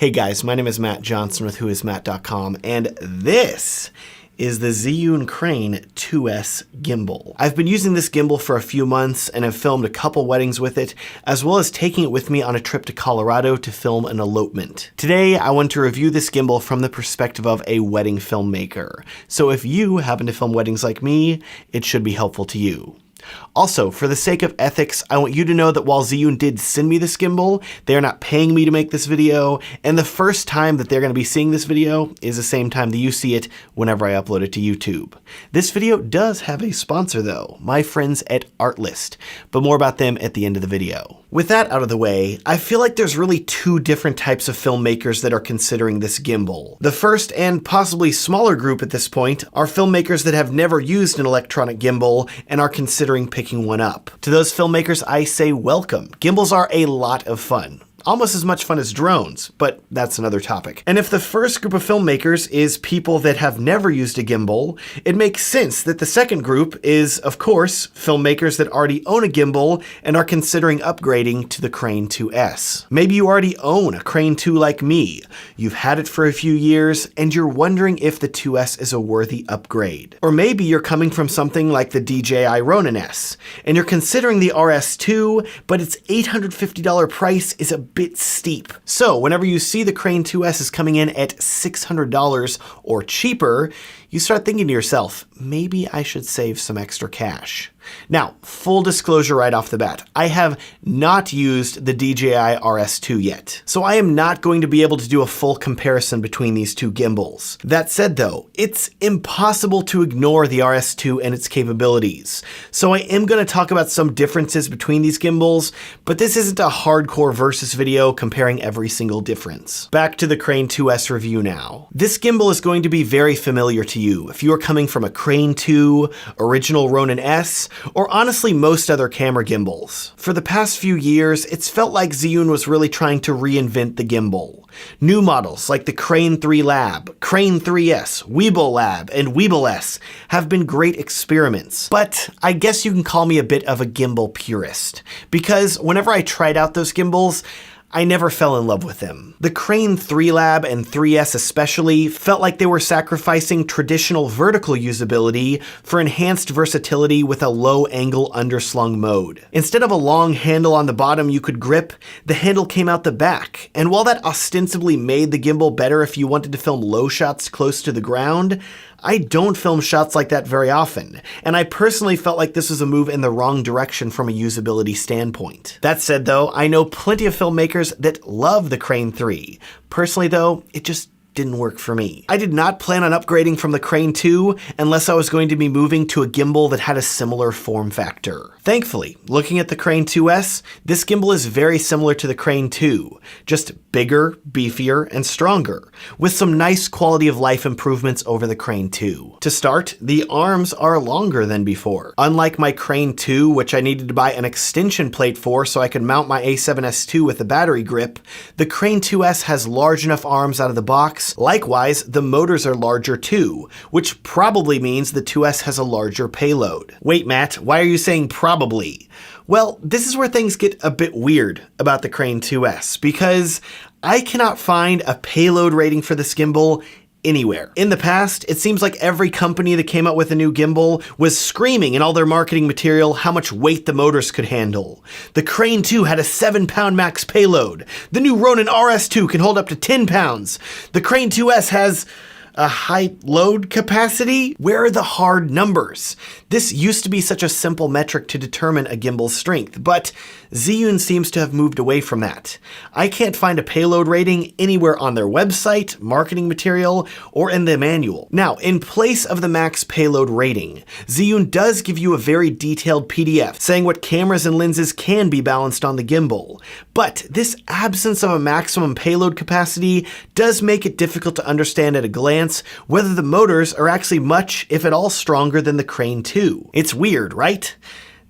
Hey guys, my name is Matt Johnson with whoismatt.com, and this is the Zhiyun Crane 2S gimbal. I've been using this gimbal for a few months and have filmed a couple weddings with it, as well as taking it with me on a trip to Colorado to film an elopement. Today, I want to review this gimbal from the perspective of a wedding filmmaker. So if you happen to film weddings like me, it should be helpful to you. Also, for the sake of ethics, I want you to know that while Zhiyun did send me this gimbal, they are not paying me to make this video, and the first time that they're going to be seeing this video is the same time that you see it whenever I upload it to YouTube. This video does have a sponsor though, my friends at Artlist, but more about them at the end of the video. With that out of the way, I feel like there's really two different types of filmmakers that are considering this gimbal. The first, and possibly smaller group at this point, are filmmakers that have never used an electronic gimbal and are considering picking one up. To those filmmakers, I say welcome. Gimbals are a lot of fun. Almost as much fun as drones, but that's another topic. And if the first group of filmmakers is people that have never used a gimbal, it makes sense that the second group is, of course, filmmakers that already own a gimbal and are considering upgrading to the Crane 2S. Maybe you already own a Crane 2 like me. You've had it for a few years and you're wondering if the 2S is a worthy upgrade. Or maybe you're coming from something like the DJI Ronin S and you're considering the RS2, but its $850 price is a bit steep. So whenever you see the Crane 2S is coming in at $600 or cheaper, you start thinking to yourself, maybe I should save some extra cash. Now, full disclosure right off the bat, I have not used the DJI RS2 yet, so I am not going to be able to do a full comparison between these two gimbals. That said though, it's impossible to ignore the RS2 and its capabilities, so I am going to talk about some differences between these gimbals, but this isn't a hardcore versus video comparing every single difference. Back to the Crane 2S review now. This gimbal is going to be very familiar to you if you are coming from a Crane 2, original Ronin S, or honestly most other camera gimbals. For the past few years, it's felt like Zhiyun was really trying to reinvent the gimbal. New models like the Crane 3 Lab, Crane 3S, Weeble Lab, and Weeble S have been great experiments, but I guess you can call me a bit of a gimbal purist, because whenever I tried out those gimbals, I never fell in love with them. The Crane 3 Lab and 3S especially felt like they were sacrificing traditional vertical usability for enhanced versatility with a low angle underslung mode. Instead of a long handle on the bottom you could grip, the handle came out the back, and while that ostensibly made the gimbal better if you wanted to film low shots close to the ground, I don't film shots like that very often, and I personally felt like this was a move in the wrong direction from a usability standpoint. That said though, I know plenty of filmmakers that love the Crane 3. Personally though, it just didn't work for me. I did not plan on upgrading from the Crane 2 unless I was going to be moving to a gimbal that had a similar form factor. Thankfully, looking at the Crane 2S, this gimbal is very similar to the Crane 2, just bigger, beefier, and stronger, with some nice quality of life improvements over the Crane 2. To start, the arms are longer than before. Unlike my Crane 2, which I needed to buy an extension plate for so I could mount my A7S II with a battery grip, the Crane 2S has large enough arms out of the box. Likewise, the motors are larger too, which probably means the 2S has a larger payload. Wait, Matt, why are you saying probably? Well, this is where things get a bit weird about the Crane 2S, because I cannot find a payload rating for this gimbal anywhere. In the past, it seems like every company that came out with a new gimbal was screaming in all their marketing material how much weight the motors could handle. The Crane 2 had a 7-pound max payload. The new Ronin RS2 can hold up to 10 pounds. The Crane 2S has a high load capacity? Where are the hard numbers? This used to be such a simple metric to determine a gimbal's strength, but Zhiyun seems to have moved away from that. I can't find a payload rating anywhere on their website, marketing material, or in the manual. Now, in place of the max payload rating, Zhiyun does give you a very detailed PDF saying what cameras and lenses can be balanced on the gimbal, but this absence of a maximum payload capacity does make it difficult to understand at a glance whether the motors are actually much, if at all, stronger than the Crane 2. It's weird, right?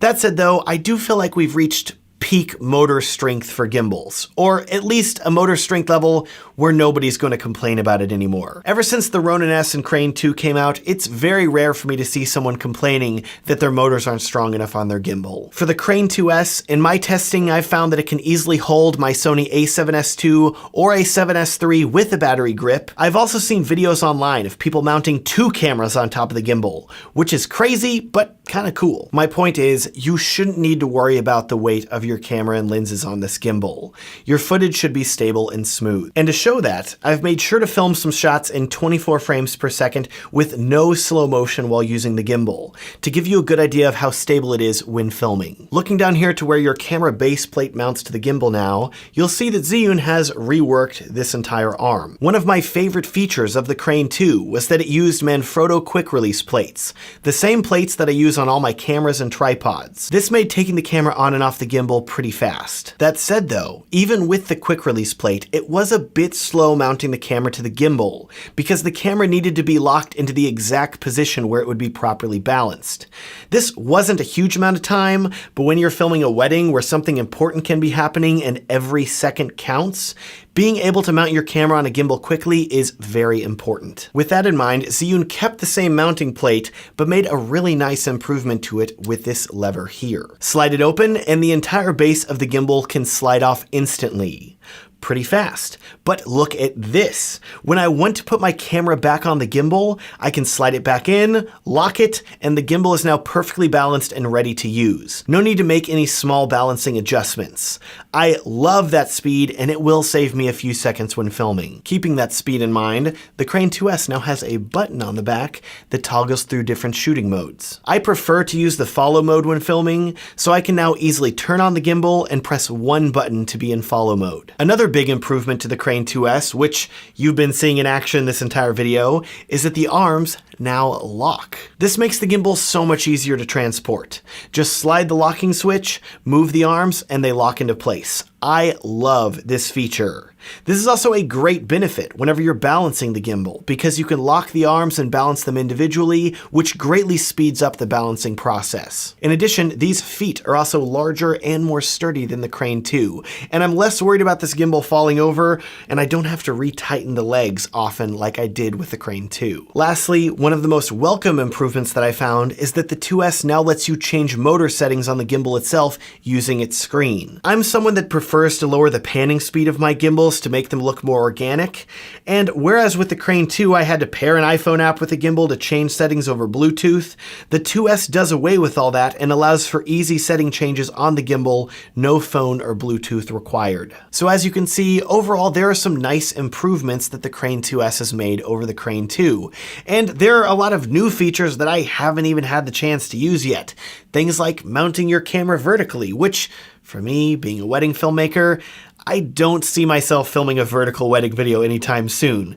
That said though, I do feel like we've reached peak motor strength for gimbals, or at least a motor strength level where nobody's going to complain about it anymore. Ever since the Ronin S and Crane 2 came out, it's very rare for me to see someone complaining that their motors aren't strong enough on their gimbal. For the Crane 2S, in my testing, I've found that it can easily hold my Sony a7S II or a7S III with a battery grip. I've also seen videos online of people mounting 2 cameras on top of the gimbal, which is crazy, but kind of cool. My point is, you shouldn't need to worry about the weight of your camera and lenses on this gimbal. Your footage should be stable and smooth. And to show that, I've made sure to film some shots in 24 frames per second with no slow motion while using the gimbal, to give you a good idea of how stable it is when filming. Looking down here to where your camera base plate mounts to the gimbal now, you'll see that Zhiyun has reworked this entire arm. One of my favorite features of the Crane 2 was that it used Manfrotto quick release plates, the same plates that I use on all my cameras and tripods. This made taking the camera on and off the gimbal pretty fast. That said though, even with the quick release plate, it was a bit slow mounting the camera to the gimbal because the camera needed to be locked into the exact position where it would be properly balanced. This wasn't a huge amount of time, but when you're filming a wedding where something important can be happening and every second counts, being able to mount your camera on a gimbal quickly is very important. With that in mind, Zhiyun kept the same mounting plate, but made a really nice improvement to it with this lever here. Slide it open, and the entire base of the gimbal can slide off instantly. Pretty fast. But look at this. When I want to put my camera back on the gimbal, I can slide it back in, lock it, and the gimbal is now perfectly balanced and ready to use. No need to make any small balancing adjustments. I love that speed, and it will save me a few seconds when filming. Keeping that speed in mind, the Crane 2S now has a button on the back that toggles through different shooting modes. I prefer to use the follow mode when filming, so I can now easily turn on the gimbal and press one button to be in follow mode. Another big improvement to the Crane 2S, which you've been seeing in action this entire video, is that the arms now lock. This makes the gimbal so much easier to transport. Just slide the locking switch, move the arms, and they lock into place. I love this feature. This is also a great benefit whenever you're balancing the gimbal, because you can lock the arms and balance them individually, which greatly speeds up the balancing process. In addition, these feet are also larger and more sturdy than the Crane 2, and I'm less worried about this gimbal falling over, and I don't have to retighten the legs often like I did with the Crane 2. Lastly, one of the most welcome improvements that I found is that the 2S now lets you change motor settings on the gimbal itself using its screen. I'm someone that prefers to lower the panning speed of my gimbals to make them look more organic, and whereas with the Crane 2 I had to pair an iPhone app with the gimbal to change settings over Bluetooth, the 2S does away with all that and allows for easy setting changes on the gimbal, no phone or Bluetooth required. So as you can see, overall there are some nice improvements that the Crane 2S has made over the Crane 2, and there are a lot of new features that I haven't even had the chance to use yet. Things like mounting your camera vertically, which, for me, being a wedding filmmaker, I don't see myself filming a vertical wedding video anytime soon.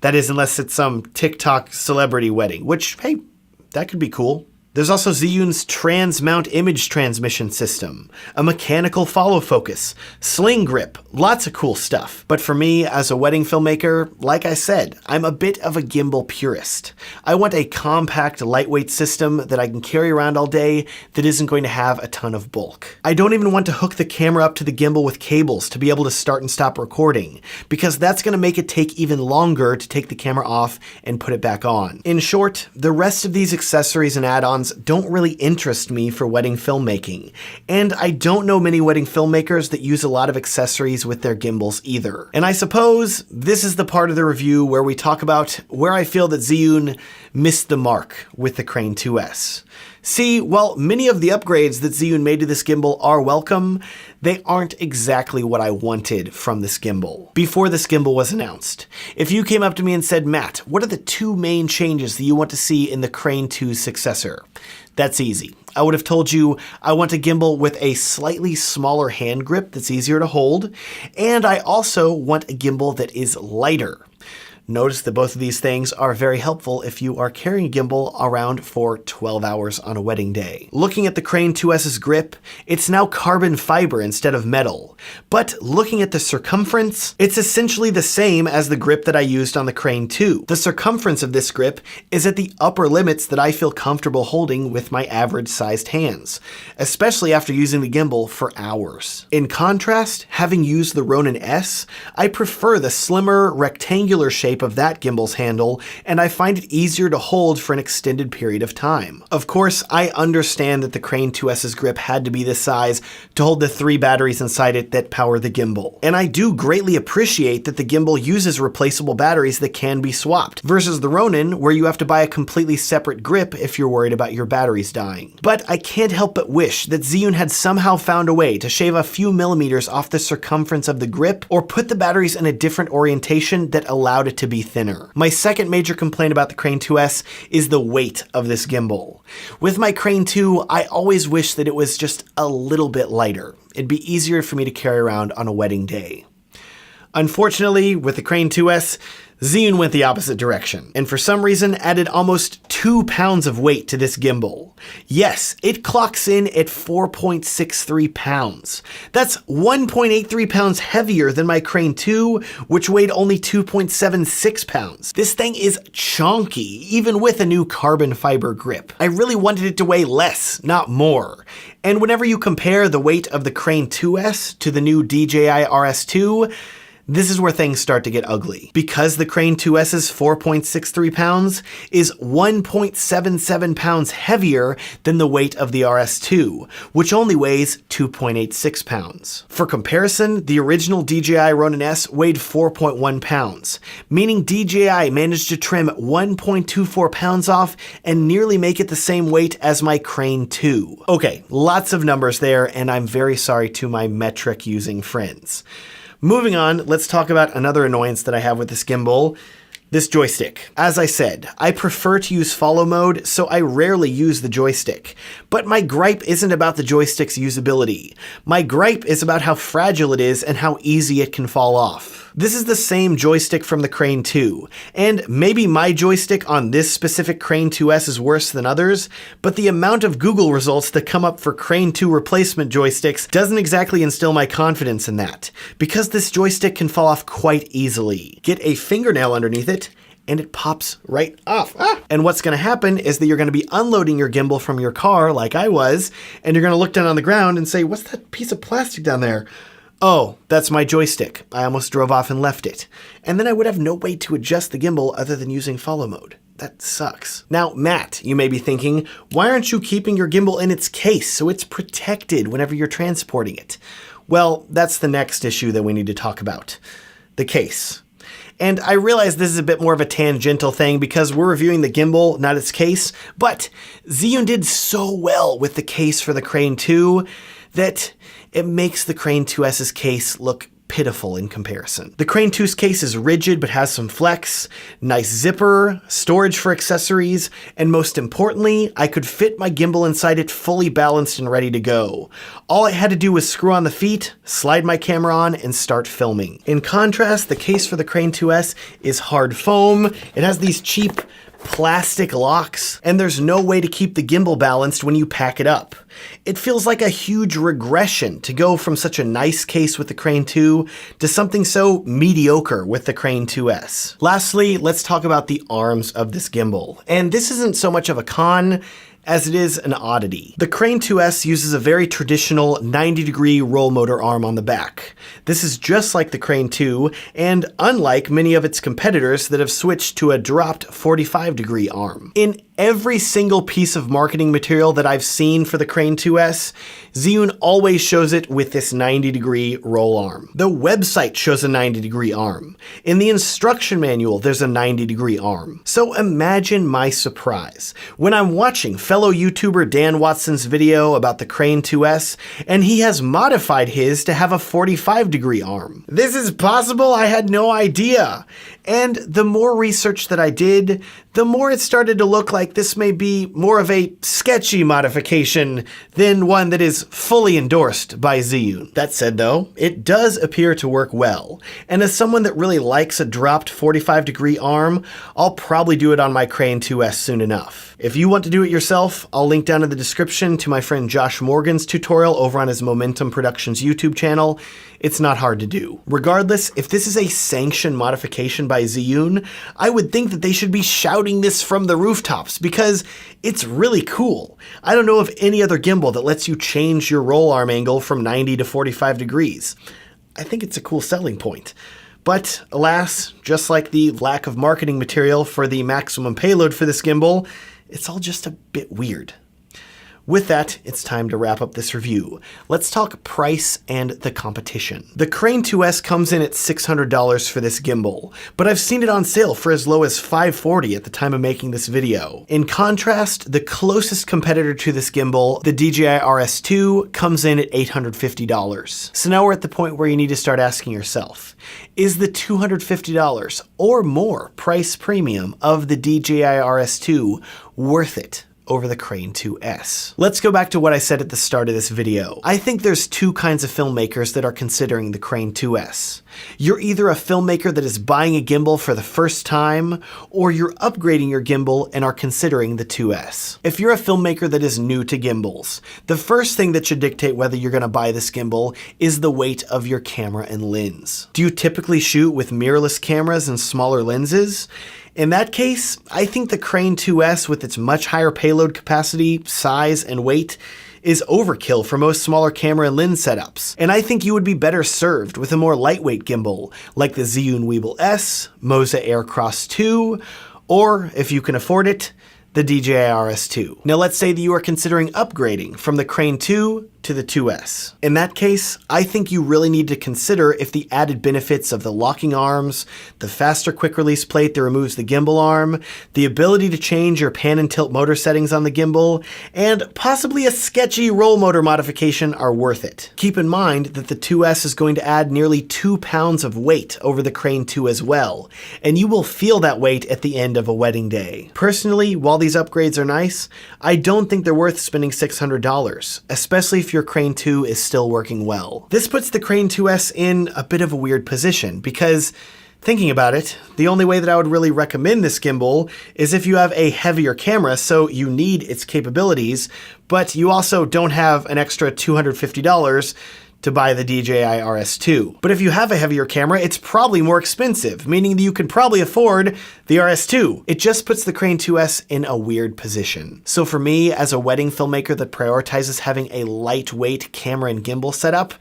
That is, unless it's some TikTok celebrity wedding, which, hey, that could be cool. There's also Zhiyun's trans-mount image transmission system, a mechanical follow focus, sling grip, lots of cool stuff. But for me, as a wedding filmmaker, like I said, I'm a bit of a gimbal purist. I want a compact, lightweight system that I can carry around all day that isn't going to have a ton of bulk. I don't even want to hook the camera up to the gimbal with cables to be able to start and stop recording, because that's going to make it take even longer to take the camera off and put it back on. In short, the rest of these accessories and add-ons don't really interest me for wedding filmmaking, and I don't know many wedding filmmakers that use a lot of accessories with their gimbals either. And I suppose this is the part of the review where we talk about where I feel that Zhiyun missed the mark with the Crane 2S. See, while many of the upgrades that Zhiyun made to this gimbal are welcome, they aren't exactly what I wanted from this gimbal before this gimbal was announced. If you came up to me and said, Matt, what are the 2 main changes that you want to see in the Crane 2's successor? That's easy. I would have told you I want a gimbal with a slightly smaller hand grip that's easier to hold, and I also want a gimbal that is lighter. Notice that both of these things are very helpful if you are carrying a gimbal around for 12 hours on a wedding day. Looking at the Crane 2S's grip, it's now carbon fiber instead of metal. But looking at the circumference, it's essentially the same as the grip that I used on the Crane 2. The circumference of this grip is at the upper limits that I feel comfortable holding with my average sized hands, especially after using the gimbal for hours. In contrast, having used the Ronin S, I prefer the slimmer, rectangular shape of that gimbal's handle, and I find it easier to hold for an extended period of time. Of course, I understand that the Crane 2S's grip had to be this size to hold the 3 batteries inside it that power the gimbal. And I do greatly appreciate that the gimbal uses replaceable batteries that can be swapped, versus the Ronin, where you have to buy a completely separate grip if you're worried about your batteries dying. But I can't help but wish that Zhiyun had somehow found a way to shave a few millimeters off the circumference of the grip, or put the batteries in a different orientation that allowed it to be thinner. My second major complaint about the Crane 2S is the weight of this gimbal. With my Crane 2, I always wish that it was just a little bit lighter. It'd be easier for me to carry around on a wedding day. Unfortunately, with the Crane 2S, Zhiyun went the opposite direction, and for some reason added almost 2 pounds of weight to this gimbal. Yes, it clocks in at 4.63 pounds. That's 1.83 pounds heavier than my Crane 2, which weighed only 2.76 pounds. This thing is chonky, even with a new carbon fiber grip. I really wanted it to weigh less, not more. And whenever you compare the weight of the Crane 2S to the new DJI RS2, this is where things start to get ugly. Because the Crane 2S's 4.63 pounds is 1.77 pounds heavier than the weight of the RS2, which only weighs 2.86 pounds. For comparison, the original DJI Ronin S weighed 4.1 pounds, meaning DJI managed to trim 1.24 pounds off and nearly make it the same weight as my Crane 2. Okay, lots of numbers there, and I'm very sorry to my metric using friends. Moving on, let's talk about another annoyance that I have with this gimbal, this joystick. As I said, I prefer to use follow mode, so I rarely use the joystick. But my gripe isn't about the joystick's usability. My gripe is about how fragile it is and how easy it can fall off. This is the same joystick from the Crane 2, and maybe my joystick on this specific Crane 2S is worse than others, but the amount of Google results that come up for Crane 2 replacement joysticks doesn't exactly instill my confidence in that, because this joystick can fall off quite easily. Get a fingernail underneath it, and it pops right off. And what's going to happen is that you're going to be unloading your gimbal from your car, like I was, and you're going to look down on the ground and say, what's that piece of plastic down there? Oh, that's my joystick. I almost drove off and left it. And then I would have no way to adjust the gimbal other than using follow mode. That sucks. Now, Matt, you may be thinking, why aren't you keeping your gimbal in its case so it's protected whenever you're transporting it? Well, that's the next issue that we need to talk about. The case. And I realize this is a bit more of a tangential thing because we're reviewing the gimbal, not its case, but Zhiyun did so well with the case for the Crane 2 that it makes the Crane 2S's case look pitiful in comparison. The Crane 2's case is rigid but has some flex, nice zipper, storage for accessories, and most importantly, I could fit my gimbal inside it fully balanced and ready to go. All I had to do was screw on the feet, slide my camera on, and start filming. In contrast, the case for the Crane 2S is hard foam. It has these cheap plastic locks, and there's no way to keep the gimbal balanced when you pack it up. It feels like a huge regression to go from such a nice case with the Crane 2 to something so mediocre with the Crane 2S. Lastly, let's talk about the arms of this gimbal. And this isn't so much of a con as it is an oddity. The Crane 2S uses a very traditional 90-degree roll motor arm on the back. This is just like the Crane 2, and unlike many of its competitors that have switched to a dropped 45-degree arm. In every single piece of marketing material that I've seen for the Crane 2S, Zhiyun always shows it with this 90-degree roll arm. The website shows a 90-degree arm. In the instruction manual, there's a 90-degree arm. So imagine my surprise when I'm watching fellow YouTuber Dan Watson's video about the Crane 2S, and he has modified his to have a 45-degree arm. This is possible? I had no idea. And the more research that I did, the more it started to look like this may be more of a sketchy modification than one that is fully endorsed by Zhiyun. That said though, it does appear to work well. And as someone that really likes a dropped 45-degree arm, I'll probably do it on my Crane 2S soon enough. If you want to do it yourself, I'll link down in the description to my friend Josh Morgan's tutorial over on his Momentum Productions YouTube channel. It's not hard to do. Regardless, if this is a sanctioned modification by Zhiyun, I would think that they should be shouting this from the rooftops because it's really cool. I don't know of any other gimbal that lets you change your roll arm angle from 90 to 45 degrees. I think it's a cool selling point. But alas, just like the lack of marketing material for the maximum payload for this gimbal, it's all just a bit weird. With that, it's time to wrap up this review. Let's talk price and the competition. The Crane 2S comes in at $600 for this gimbal, but I've seen it on sale for as low as $540 at the time of making this video. In contrast, the closest competitor to this gimbal, the DJI RS2, comes in at $850. So now we're at the point where you need to start asking yourself, is the $250 or more price premium of the DJI RS2 worth it over the Crane 2S? Let's go back to what I said at the start of this video. I think there's two kinds of filmmakers that are considering the Crane 2S. You're either a filmmaker that is buying a gimbal for the first time, or you're upgrading your gimbal and are considering the 2S. If you're a filmmaker that is new to gimbals, the first thing that should dictate whether you're gonna buy this gimbal is the weight of your camera and lens. Do you typically shoot with mirrorless cameras and smaller lenses? In that case, I think the Crane 2S with its much higher payload capacity, size, and weight is overkill for most smaller camera and lens setups. And I think you would be better served with a more lightweight gimbal like the Zhiyun Weebill S, Moza Air Cross 2, or if you can afford it, the DJI RS2. Now let's say that you are considering upgrading from the Crane 2 to the 2S. In that case, I think you really need to consider if the added benefits of the locking arms, the faster quick release plate that removes the gimbal arm, the ability to change your pan and tilt motor settings on the gimbal, and possibly a sketchy roll motor modification are worth it. Keep in mind that the 2S is going to add nearly 2 pounds of weight over the Crane 2 as well, and you will feel that weight at the end of a wedding day. Personally, while these upgrades are nice, I don't think they're worth spending $600, especially if your Crane 2 is still working well. This puts the Crane 2S in a bit of a weird position because, thinking about it, the only way that I would really recommend this gimbal is if you have a heavier camera, so you need its capabilities, but you also don't have an extra $250 to buy the DJI RS2. But if you have a heavier camera, it's probably more expensive, meaning that you can probably afford the RS2. It just puts the Crane 2S in a weird position. So for me, as a wedding filmmaker that prioritizes having a lightweight camera and gimbal setup,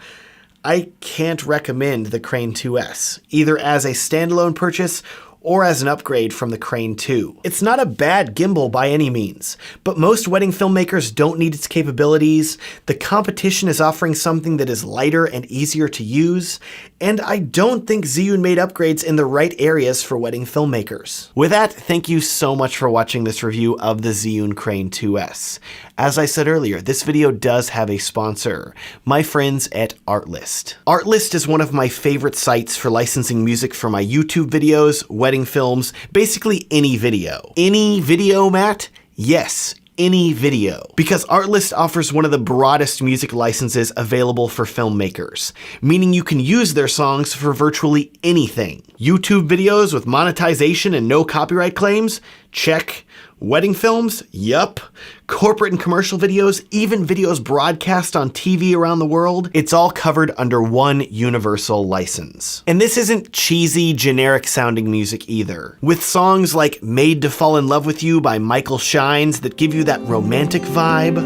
I can't recommend the Crane 2S, either as a standalone purchase or as an upgrade from the Crane 2. It's not a bad gimbal by any means, but most wedding filmmakers don't need its capabilities, the competition is offering something that is lighter and easier to use, and I don't think Zhiyun made upgrades in the right areas for wedding filmmakers. With that, thank you so much for watching this review of the Zhiyun Crane 2S. As I said earlier, this video does have a sponsor, my friends at Artlist. Artlist is one of my favorite sites for licensing music for my YouTube videos, wedding films, basically any video. Any video, Matt? Yes, any video. Because Artlist offers one of the broadest music licenses available for filmmakers, meaning you can use their songs for virtually anything. YouTube videos with monetization and no copyright claims? Check. Wedding films? Yup. Corporate and commercial videos, even videos broadcast on TV around the world, it's all covered under one universal license. And this isn't cheesy, generic sounding music either. With songs like Made to Fall in Love with You by Michael Shines that give you that romantic vibe.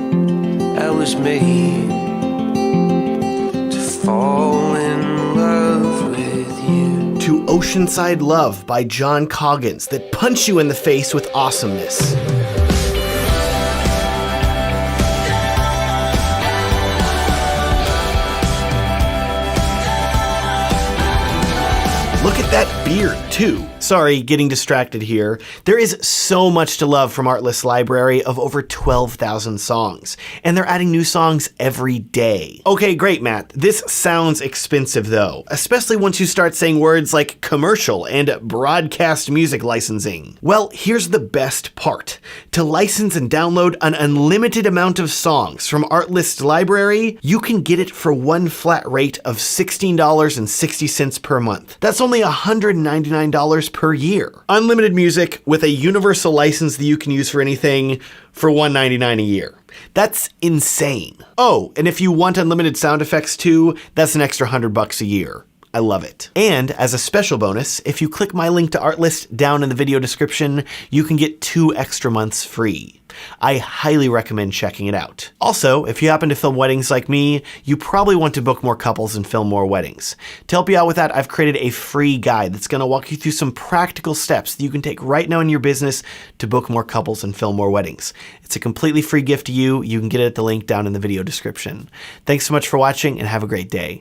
I was made to fall in love with you. To Oceanside Love by John Coggins that punch you in the face with awesomeness. Look at at that beard too. Sorry, getting distracted here. There is so much to love from Artlist's library of over 12,000 songs, and they're adding new songs every day. Okay, great, Matt. This sounds expensive though, especially once you start saying words like commercial and broadcast music licensing. Well, here's the best part. To license and download an unlimited amount of songs from Artlist's library, you can get it for one flat rate of $16.60 per month. That's only $199 per year. Unlimited music with a universal license that you can use for anything for $199 a year. That's insane. Oh, and if you want unlimited sound effects too, that's an extra $100 a year. I love it. And as a special bonus, if you click my link to Artlist down in the video description, you can get 2 extra months free. I highly recommend checking it out. Also, if you happen to film weddings like me, you probably want to book more couples and film more weddings. To help you out with that, I've created a free guide that's going to walk you through some practical steps that you can take right now in your business to book more couples and film more weddings. It's a completely free gift to you. You can get it at the link down in the video description. Thanks so much for watching and have a great day.